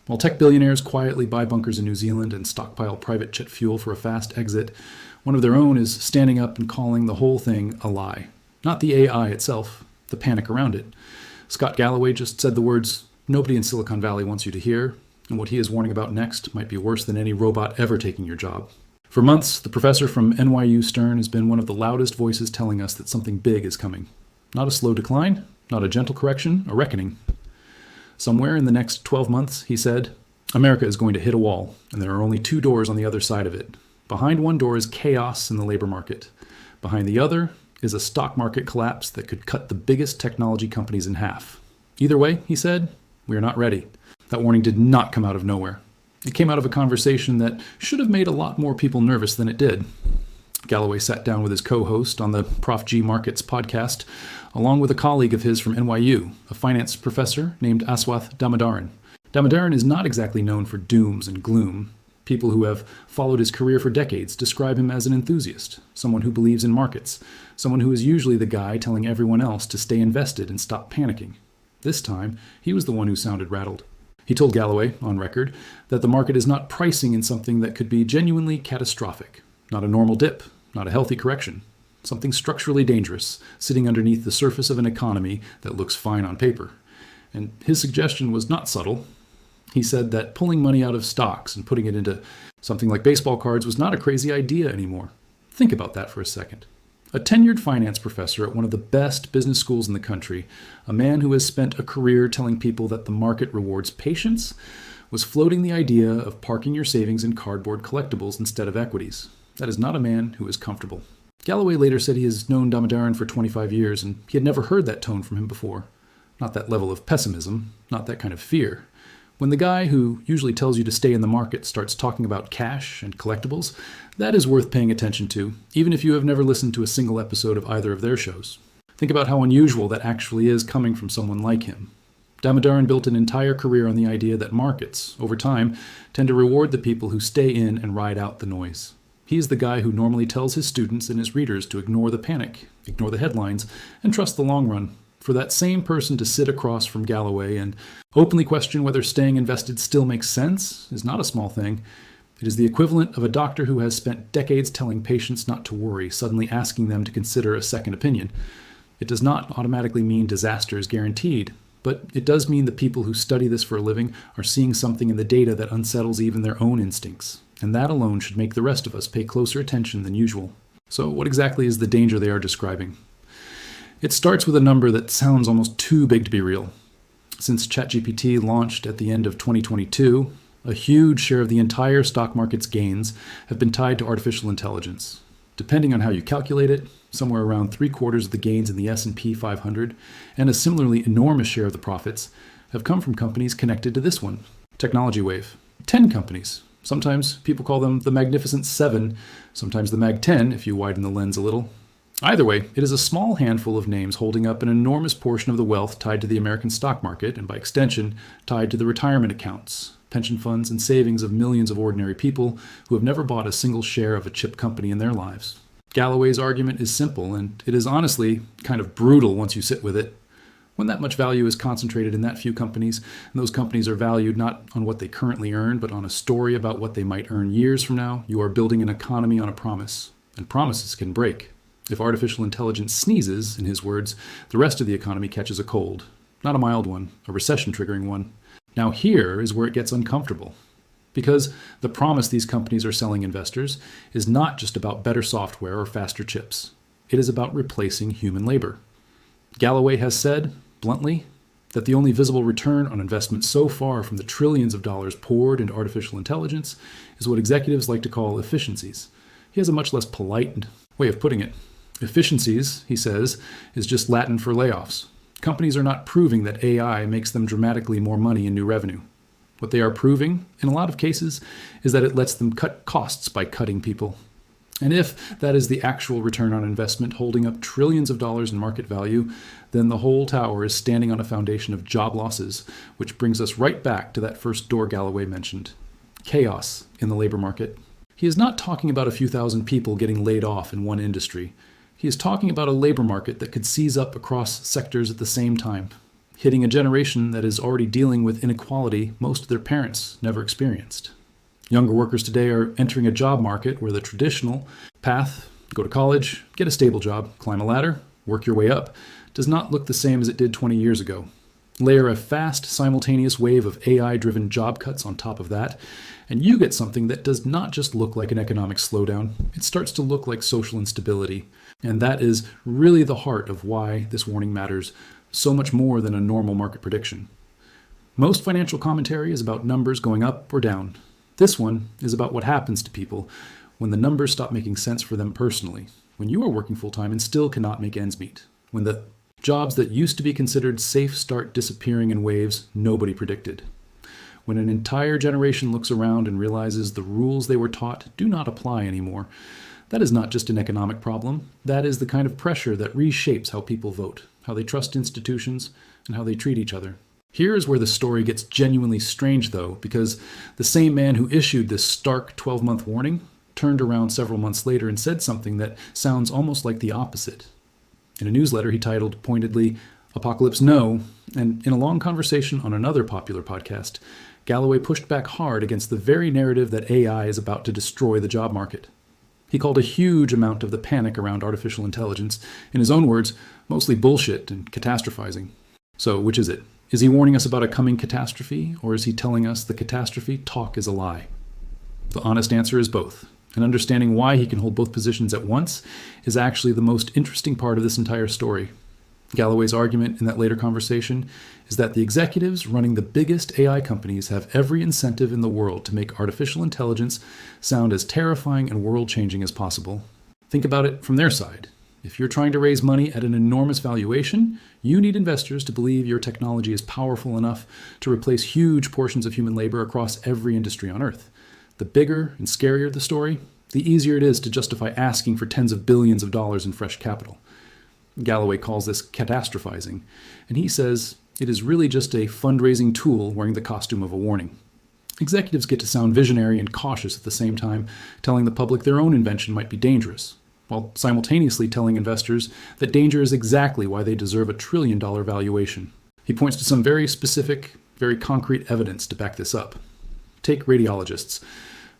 While tech billionaires quietly buy bunkers in New Zealand and stockpile private jet fuel for a fast exit, one of their own is standing up and calling the whole thing a lie. Not the AI itself, the panic around it. Scott Galloway just said the words nobody in Silicon Valley wants you to hear, and what he is warning about next might be worse than any robot ever taking your job. For months, the professor from NYU Stern has been one of the loudest voices telling us that something big is coming. Not a slow decline, not a gentle correction, a reckoning. Somewhere in the next 12 months, he said, America is going to hit a wall, and there are only two doors on the other side of it. Behind one door is chaos in the labor market. Behind the other is a stock market collapse that could cut the biggest technology companies in half. Either way, he said, we are not ready. That warning did not come out of nowhere. It came out of a conversation that should have made a lot more people nervous than it did. Galloway sat down with his co-host on the Prof G Markets podcast, along with a colleague of his from NYU, a finance professor named Aswath Damodaran. Damodaran is not exactly known for dooms and gloom. People who have followed his career for decades describe him as an enthusiast, someone who believes in markets, someone who is usually the guy telling everyone else to stay invested and stop panicking. This time, he was the one who sounded rattled. He told Galloway, on record, that the market is not pricing in something that could be genuinely catastrophic. Not a normal dip, not a healthy correction. Something structurally dangerous, sitting underneath the surface of an economy that looks fine on paper. And his suggestion was not subtle. He said that pulling money out of stocks and putting it into something like baseball cards was not a crazy idea anymore. Think about that for a second. A tenured finance professor at one of the best business schools in the country, a man who has spent a career telling people that the market rewards patience, was floating the idea of parking your savings in cardboard collectibles instead of equities. That is not a man who is comfortable. Galloway later said he has known Damodaran for 25 years, and he had never heard that tone from him before. Not that level of pessimism, not that kind of fear. When the guy who usually tells you to stay in the market starts talking about cash and collectibles, that is worth paying attention to, even if you have never listened to a single episode of either of their shows. Think about how unusual that actually is coming from someone like him. Damodaran built an entire career on the idea that markets, over time, tend to reward the people who stay in and ride out the noise. He is the guy who normally tells his students and his readers to ignore the panic, ignore the headlines, and trust the long run. For that same person to sit across from Galloway and openly question whether staying invested still makes sense is not a small thing. It is the equivalent of a doctor who has spent decades telling patients not to worry, suddenly asking them to consider a second opinion. It does not automatically mean disaster is guaranteed, but it does mean the people who study this for a living are seeing something in the data that unsettles even their own instincts, and that alone should make the rest of us pay closer attention than usual. So what exactly is the danger they are describing? It starts with a number that sounds almost too big to be real. Since ChatGPT launched at the end of 2022, a huge share of the entire stock market's gains have been tied to artificial intelligence. Depending on how you calculate it, somewhere around 3/4 of the gains in the S&P 500 and a similarly enormous share of the profits have come from companies connected to this one, Technology Wave. 10 companies. Sometimes people call them the Magnificent Seven, sometimes the Mag 10 if you widen the lens a little. Either way, it is a small handful of names holding up an enormous portion of the wealth tied to the American stock market and by extension tied to the retirement accounts, pension funds, and savings of millions of ordinary people who have never bought a single share of a chip company in their lives. Galloway's argument is simple, and it is honestly kind of brutal once you sit with it. When that much value is concentrated in that few companies, and those companies are valued not on what they currently earn, but on a story about what they might earn years from now, you are building an economy on a promise. And promises can break. If artificial intelligence sneezes, in his words, the rest of the economy catches a cold. Not a mild one, a recession-triggering one. Now here is where it gets uncomfortable. Because the promise these companies are selling investors is not just about better software or faster chips. It is about replacing human labor. Galloway has said, bluntly, that the only visible return on investment so far from the trillions of dollars poured into artificial intelligence is what executives like to call efficiencies. He has a much less polite way of putting it. Efficiencies, he says, is just Latin for layoffs. Companies are not proving that AI makes them dramatically more money in new revenue. What they are proving, in a lot of cases, is that it lets them cut costs by cutting people. And if that is the actual return on investment holding up trillions of dollars in market value, then the whole tower is standing on a foundation of job losses, which brings us right back to that first door Galloway mentioned. Chaos in the labor market. He is not talking about a few thousand people getting laid off in one industry. He is talking about a labor market that could seize up across sectors at the same time. hitting a generation that is already dealing with inequality most of their parents never experienced. Younger workers today are entering a job market where the traditional path, go to college, get a stable job, climb a ladder, work your way up, does not look the same as it did 20 years ago. Layer a fast, simultaneous wave of AI-driven job cuts on top of that, and you get something that does not just look like an economic slowdown, it starts to look like social instability. And that is really the heart of why this warning matters so much more than a normal market prediction. Most financial commentary is about numbers going up or down. This one is about what happens to people when the numbers stop making sense for them personally, when you are working full-time and still cannot make ends meet, when the jobs that used to be considered safe start disappearing in waves nobody predicted, when an entire generation looks around and realizes the rules they were taught do not apply anymore. That is not just an economic problem, that is the kind of pressure that reshapes how people vote, how they trust institutions, and how they treat each other. Here is where the story gets genuinely strange, though, because the same man who issued this stark 12-month warning turned around several months later and said something that sounds almost like the opposite. In a newsletter he titled, pointedly, "Apocalypse No," and in a long conversation on another popular podcast, Galloway pushed back hard against the very narrative that AI is about to destroy the job market. He called a huge amount of the panic around artificial intelligence, in his own words, mostly bullshit and catastrophizing. So, which is it? Is he warning us about a coming catastrophe, or is he telling us the catastrophe talk is a lie? The honest answer is both, and understanding why he can hold both positions at once is actually the most interesting part of this entire story. Galloway's argument in that later conversation is that the executives running the biggest AI companies have every incentive in the world to make artificial intelligence sound as terrifying and world-changing as possible. Think about it from their side. If you're trying to raise money at an enormous valuation, you need investors to believe your technology is powerful enough to replace huge portions of human labor across every industry on Earth. The bigger and scarier the story, the easier it is to justify asking for tens of billions of dollars in fresh capital. Galloway calls this catastrophizing, and he says it is really just a fundraising tool wearing the costume of a warning. Executives get to sound visionary and cautious at the same time, telling the public their own invention might be dangerous, while simultaneously telling investors that danger is exactly why they deserve a $1 trillion valuation. He points to some very specific, very concrete evidence to back this up. Take radiologists.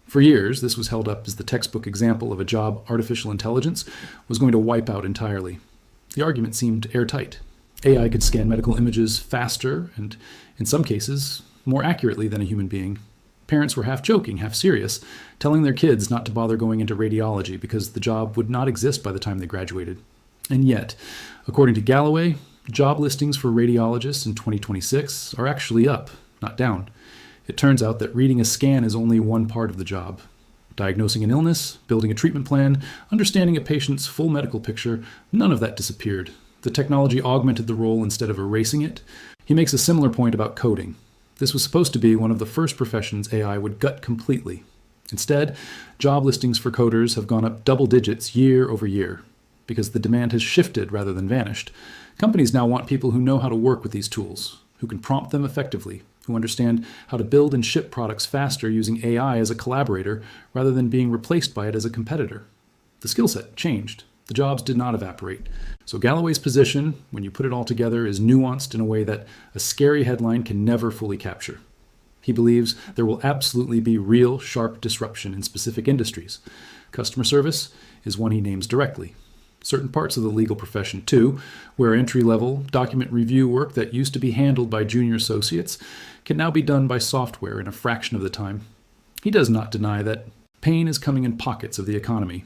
For years, this was held up as the textbook example of a job artificial intelligence was going to wipe out entirely. The argument seemed airtight. AI could scan medical images faster and, in some cases, more accurately than a human being. Parents were half joking, half serious, telling their kids not to bother going into radiology because the job would not exist by the time they graduated. And yet, according to Galloway, job listings for radiologists in 2026 are actually up, not down. It turns out that reading a scan is only one part of the job. Diagnosing an illness, building a treatment plan, understanding a patient's full medical picture, none of that disappeared. The technology augmented the role instead of erasing it. He makes a similar point about coding. This was supposed to be one of the first professions AI would gut completely. Instead, job listings for coders have gone up double digits year over year. Because the demand has shifted rather than vanished, companies now want people who know how to work with these tools, who can prompt them effectively, who understand how to build and ship products faster using AI as a collaborator rather than being replaced by it as a competitor. The skill set changed. The jobs did not evaporate. So Galloway's position, when you put it all together, is nuanced in a way that a scary headline can never fully capture. He believes there will absolutely be real, sharp disruption in specific industries. Customer service is one he names directly. Certain parts of the legal profession, too, where entry-level document review work that used to be handled by junior associates can now be done by software in a fraction of the time. He does not deny that pain is coming in pockets of the economy.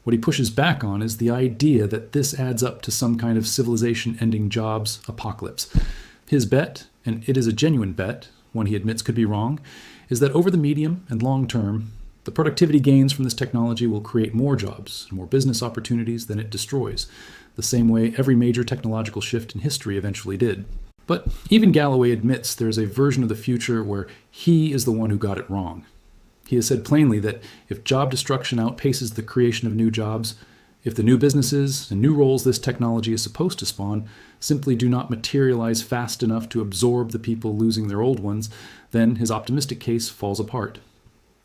What he pushes back on is the idea that this adds up to some kind of civilization-ending jobs apocalypse. His bet, and it is a genuine bet, one he admits could be wrong, is that over the medium and long term, the productivity gains from this technology will create more jobs and more business opportunities than it destroys, the same way every major technological shift in history eventually did. But even Galloway admits there is a version of the future where he is the one who got it wrong. He has said plainly that if job destruction outpaces the creation of new jobs, if the new businesses and new roles this technology is supposed to spawn simply do not materialize fast enough to absorb the people losing their old ones, then his optimistic case falls apart.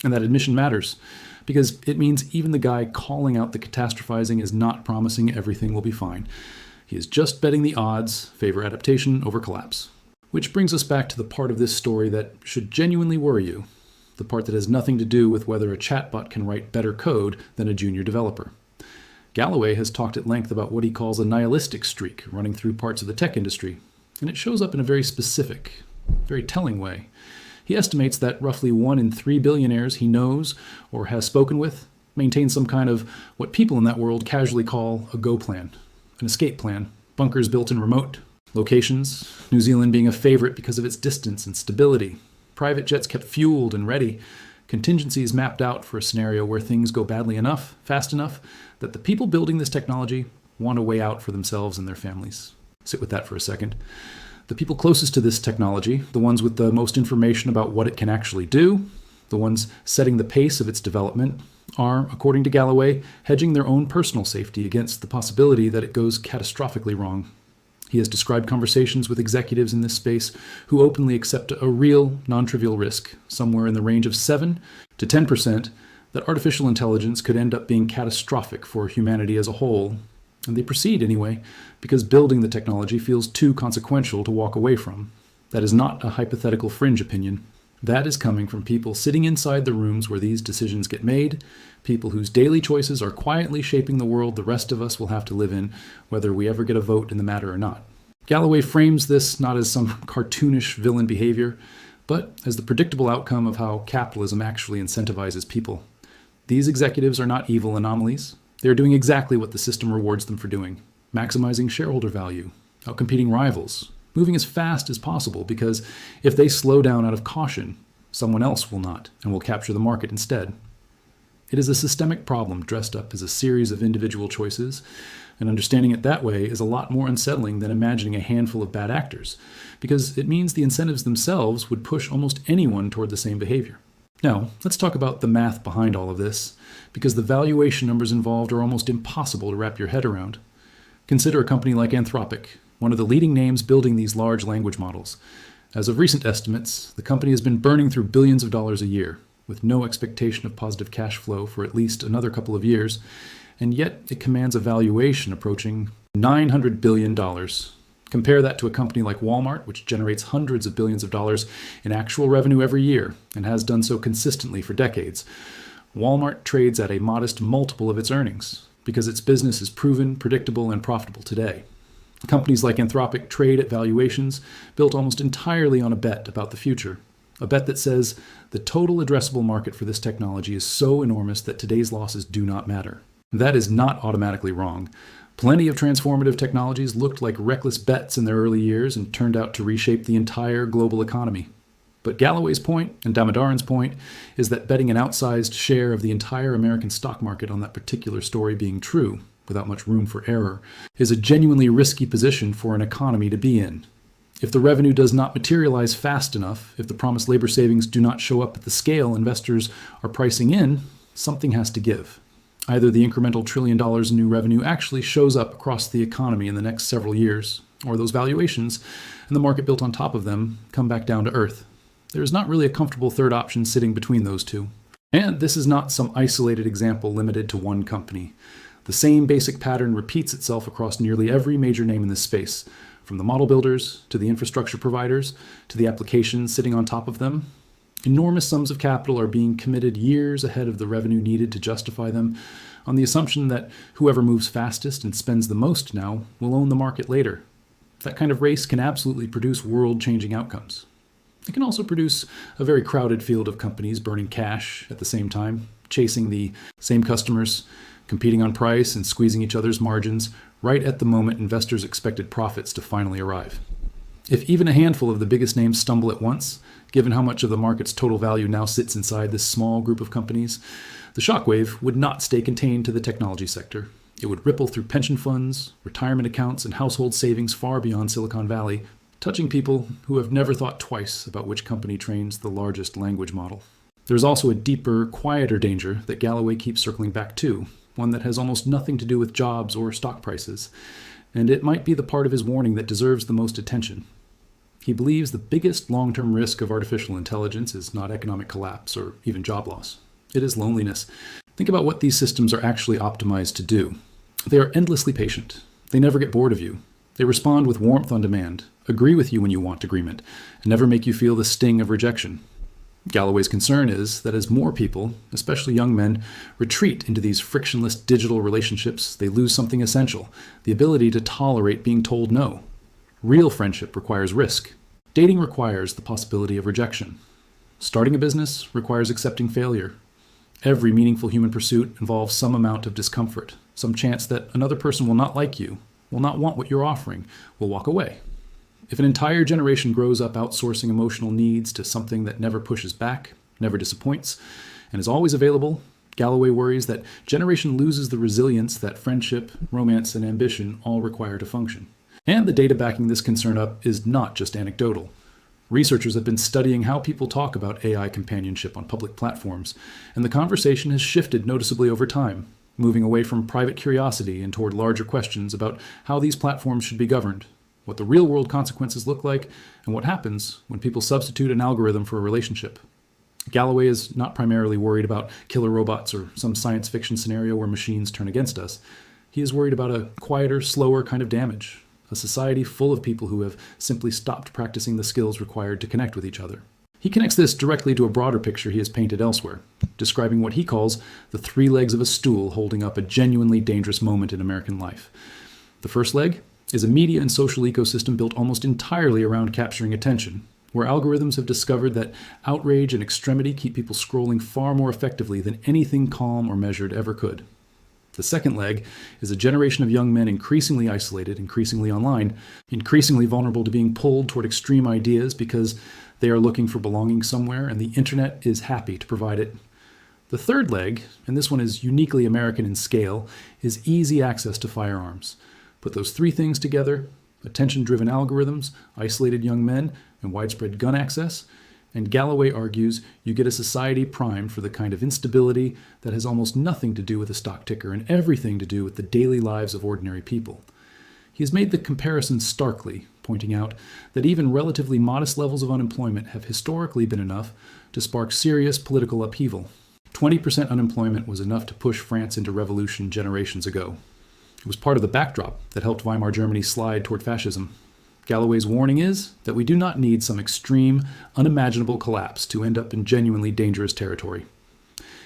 And that admission matters, because it means even the guy calling out the catastrophizing is not promising everything will be fine. He is just betting the odds favor adaptation over collapse. Which brings us back to the part of this story that should genuinely worry you, the part that has nothing to do with whether a chatbot can write better code than a junior developer. Galloway has talked at length about what he calls a nihilistic streak running through parts of the tech industry, and it shows up in a very specific, very telling way. He estimates that roughly 1 in 3 billionaires he knows or has spoken with maintain some kind of what people in that world casually call a go plan, an escape plan, bunkers built in remote locations, New Zealand being a favorite because of its distance and stability, private jets kept fueled and ready, contingencies mapped out for a scenario where things go badly enough, fast enough, that the people building this technology want a way out for themselves and their families. Sit with that for a second. The people closest to this technology, the ones with the most information about what it can actually do, the ones setting the pace of its development, are, according to Galloway, hedging their own personal safety against the possibility that it goes catastrophically wrong. He has described conversations with executives in this space who openly accept a real, non-trivial risk, somewhere in the range of 7 to 10%, that artificial intelligence could end up being catastrophic for humanity as a whole. And they proceed anyway, because building the technology feels too consequential to walk away from. That is not a hypothetical fringe opinion. That is coming from people sitting inside the rooms where these decisions get made, people whose daily choices are quietly shaping the world the rest of us will have to live in, whether we ever get a vote in the matter or not. Galloway frames this not as some cartoonish villain behavior, but as the predictable outcome of how capitalism actually incentivizes people. These executives are not evil anomalies. They are doing exactly what the system rewards them for doing, maximizing shareholder value, outcompeting rivals, moving as fast as possible, because if they slow down out of caution, someone else will not and will capture the market instead. It is a systemic problem dressed up as a series of individual choices, and understanding it that way is a lot more unsettling than imagining a handful of bad actors, because it means the incentives themselves would push almost anyone toward the same behavior. Now, let's talk about the math behind all of this, because the valuation numbers involved are almost impossible to wrap your head around. Consider a company like Anthropic, one of the leading names building these large language models. As of recent estimates, the company has been burning through billions of dollars a year, with no expectation of positive cash flow for at least another couple of years, and yet it commands a valuation approaching $900 billion. Compare that to a company like Walmart, which generates hundreds of billions of dollars in actual revenue every year, and has done so consistently for decades. Walmart trades at a modest multiple of its earnings, because its business is proven, predictable, and profitable today. Companies like Anthropic trade at valuations built almost entirely on a bet about the future. A bet that says the total addressable market for this technology is so enormous that today's losses do not matter. That is not automatically wrong. Plenty of transformative technologies looked like reckless bets in their early years and turned out to reshape the entire global economy. But Galloway's point, and Damodaran's point, is that betting an outsized share of the entire American stock market on that particular story being true, without much room for error, is a genuinely risky position for an economy to be in. If the revenue does not materialize fast enough, if the promised labor savings do not show up at the scale investors are pricing in, something has to give. Either the incremental $1 trillion in new revenue actually shows up across the economy in the next several years, or those valuations, and the market built on top of them, come back down to earth. There is not really a comfortable third option sitting between those two. And this is not some isolated example limited to one company. The same basic pattern repeats itself across nearly every major name in this space, from the model builders to the infrastructure providers to the applications sitting on top of them. Enormous sums of capital are being committed years ahead of the revenue needed to justify them, on the assumption that whoever moves fastest and spends the most now will own the market later. That kind of race can absolutely produce world-changing outcomes. It can also produce a very crowded field of companies burning cash at the same time, chasing the same customers, competing on price and squeezing each other's margins right at the moment investors expected profits to finally arrive. If even a handful of the biggest names stumble at once, given how much of the market's total value now sits inside this small group of companies, the shockwave would not stay contained to the technology sector. It would ripple through pension funds, retirement accounts, and household savings far beyond Silicon Valley, touching people who have never thought twice about which company trains the largest language model. There's also a deeper, quieter danger that Galloway keeps circling back to, one that has almost nothing to do with jobs or stock prices, and it might be the part of his warning that deserves the most attention. He believes the biggest long-term risk of artificial intelligence is not economic collapse or even job loss. It is loneliness. Think about what these systems are actually optimized to do. They are endlessly patient. They never get bored of you. They respond with warmth on demand, agree with you when you want agreement, and never make you feel the sting of rejection. Galloway's concern is that as more people, especially young men, retreat into these frictionless digital relationships, they lose something essential, the ability to tolerate being told no. Real friendship requires risk. Dating requires the possibility of rejection. Starting a business requires accepting failure. Every meaningful human pursuit involves some amount of discomfort, some chance that another person will not like you, will not want what you're offering, will walk away. If an entire generation grows up outsourcing emotional needs to something that never pushes back, never disappoints, and is always available, Galloway worries that generation loses the resilience that friendship, romance, and ambition all require to function. And the data backing this concern up is not just anecdotal. Researchers have been studying how people talk about AI companionship on public platforms, and the conversation has shifted noticeably over time, moving away from private curiosity and toward larger questions about how these platforms should be governed, what the real-world consequences look like, and what happens when people substitute an algorithm for a relationship. Galloway is not primarily worried about killer robots or some science fiction scenario where machines turn against us. He is worried about a quieter, slower kind of damage, a society full of people who have simply stopped practicing the skills required to connect with each other. He connects this directly to a broader picture he has painted elsewhere, describing what he calls the three legs of a stool holding up a genuinely dangerous moment in American life. The first leg is a media and social ecosystem built almost entirely around capturing attention, where algorithms have discovered that outrage and extremity keep people scrolling far more effectively than anything calm or measured ever could. The second leg is a generation of young men increasingly isolated, increasingly online, increasingly vulnerable to being pulled toward extreme ideas because they are looking for belonging somewhere and the internet is happy to provide it. The third leg, and this one is uniquely American in scale, is easy access to firearms. Put those three things together, attention-driven algorithms, isolated young men, and widespread gun access, and Galloway argues you get a society primed for the kind of instability that has almost nothing to do with a stock ticker and everything to do with the daily lives of ordinary people. He has made the comparison starkly, pointing out that even relatively modest levels of unemployment have historically been enough to spark serious political upheaval. 20% unemployment was enough to push France into revolution generations ago. It was part of the backdrop that helped Weimar Germany slide toward fascism. Galloway's warning is that we do not need some extreme, unimaginable collapse to end up in genuinely dangerous territory.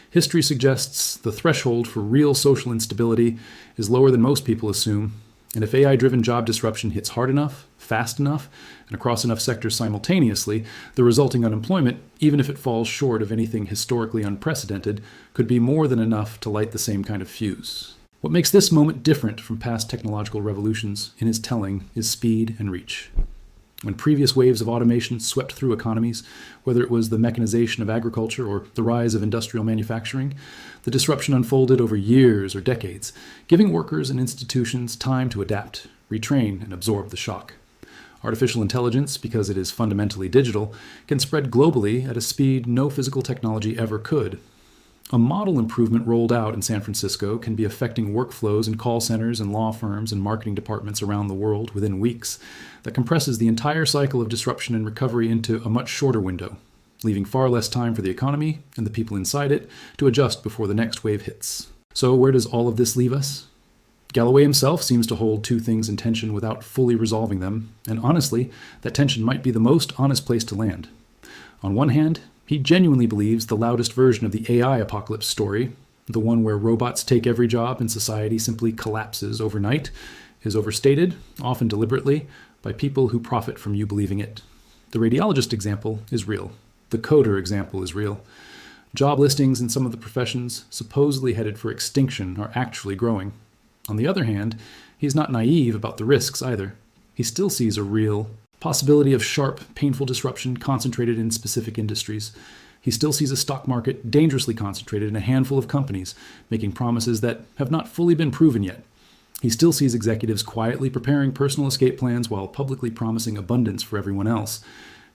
History suggests the threshold for real social instability is lower than most people assume, and if AI-driven job disruption hits hard enough, fast enough, and across enough sectors simultaneously, the resulting unemployment, even if it falls short of anything historically unprecedented, could be more than enough to light the same kind of fuse. What makes this moment different from past technological revolutions in his telling is speed and reach. When previous waves of automation swept through economies, whether it was the mechanization of agriculture or the rise of industrial manufacturing, the disruption unfolded over years or decades, giving workers and institutions time to adapt, retrain, and absorb the shock. Artificial intelligence, because it is fundamentally digital, can spread globally at a speed no physical technology ever could. A model improvement rolled out in San Francisco can be affecting workflows in call centers and law firms and marketing departments around the world within weeks that compresses the entire cycle of disruption and recovery into a much shorter window, leaving far less time for the economy and the people inside it to adjust before the next wave hits. So where does all of this leave us? Galloway himself seems to hold two things in tension without fully resolving them, and honestly, that tension might be the most honest place to land. On one hand, he genuinely believes the loudest version of the AI apocalypse story, the one where robots take every job and society simply collapses overnight, is overstated, often deliberately, by people who profit from you believing it. The radiologist example is real. The coder example is real. Job listings in some of the professions supposedly headed for extinction are actually growing. On the other hand, he's not naive about the risks either. He still sees a real possibility of sharp, painful disruption concentrated in specific industries. He still sees a stock market dangerously concentrated in a handful of companies, making promises that have not fully been proven yet. He still sees executives quietly preparing personal escape plans while publicly promising abundance for everyone else.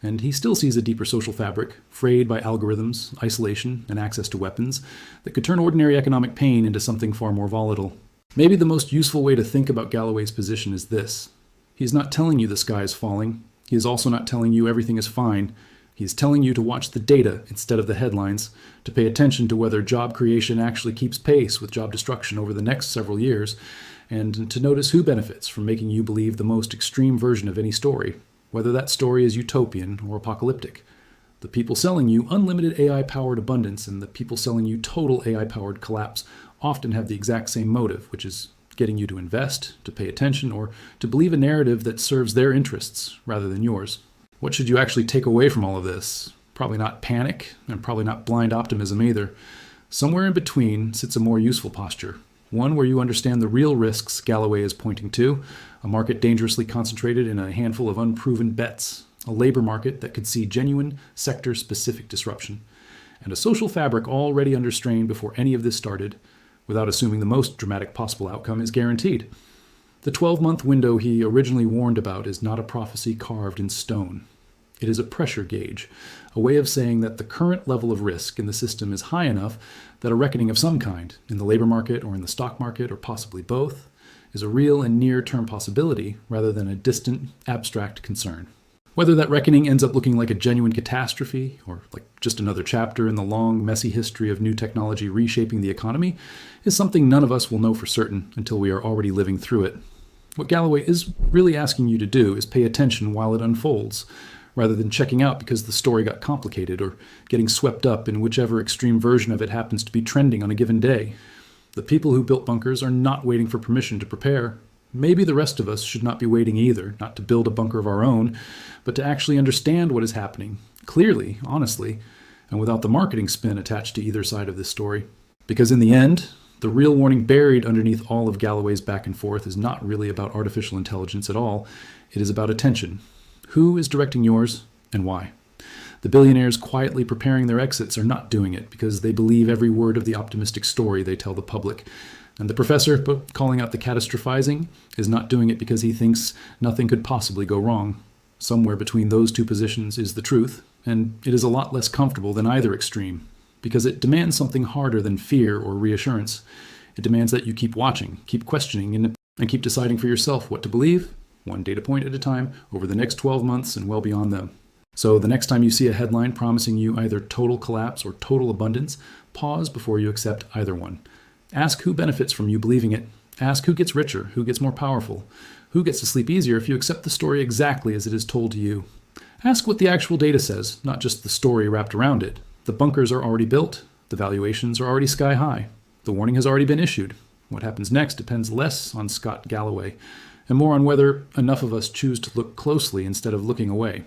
And he still sees a deeper social fabric, frayed by algorithms, isolation, and access to weapons, that could turn ordinary economic pain into something far more volatile. Maybe the most useful way to think about Galloway's position is this. He is not telling you the sky is falling. He is also not telling you everything is fine. He is telling you to watch the data instead of the headlines, to pay attention to whether job creation actually keeps pace with job destruction over the next several years, and to notice who benefits from making you believe the most extreme version of any story, whether that story is utopian or apocalyptic. The people selling you unlimited AI-powered abundance and the people selling you total AI-powered collapse often have the exact same motive, which is getting you to invest, to pay attention, or to believe a narrative that serves their interests rather than yours. What should you actually take away from all of this? Probably not panic, and probably not blind optimism either. Somewhere in between sits a more useful posture, one where you understand the real risks Galloway is pointing to, a market dangerously concentrated in a handful of unproven bets, a labor market that could see genuine sector-specific disruption, and a social fabric already under strain before any of this started, without assuming the most dramatic possible outcome is guaranteed. The 12-month window he originally warned about is not a prophecy carved in stone. It is a pressure gauge, a way of saying that the current level of risk in the system is high enough that a reckoning of some kind, in the labor market or in the stock market or possibly both, is a real and near-term possibility rather than a distant, abstract concern. Whether that reckoning ends up looking like a genuine catastrophe or like just another chapter in the long, messy history of new technology reshaping the economy is something none of us will know for certain until we are already living through it. What Galloway is really asking you to do is pay attention while it unfolds, rather than checking out because the story got complicated or getting swept up in whichever extreme version of it happens to be trending on a given day. The people who built bunkers are not waiting for permission to prepare. Maybe the rest of us should not be waiting either, not to build a bunker of our own, but to actually understand what is happening, clearly, honestly, and without the marketing spin attached to either side of this story. Because in the end, the real warning buried underneath all of Galloway's back and forth is not really about artificial intelligence at all. It is about attention. Who is directing yours, and why? The billionaires quietly preparing their exits are not doing it because they believe every word of the optimistic story they tell the public. And the professor calling out the catastrophizing is not doing it because he thinks nothing could possibly go wrong. Somewhere between those two positions is the truth, and it is a lot less comfortable than either extreme, because it demands something harder than fear or reassurance. It demands that you keep watching, keep questioning, and keep deciding for yourself what to believe, one data point at a time, over the next 12 months and well beyond them. So the next time you see a headline promising you either total collapse or total abundance, pause before you accept either one. Ask who benefits from you believing it. Ask who gets richer, who gets more powerful, who gets to sleep easier if you accept the story exactly as it is told to you. Ask what the actual data says, not just the story wrapped around it. The bunkers are already built. The valuations are already sky high. The warning has already been issued. What happens next depends less on Scott Galloway and more on whether enough of us choose to look closely instead of looking away.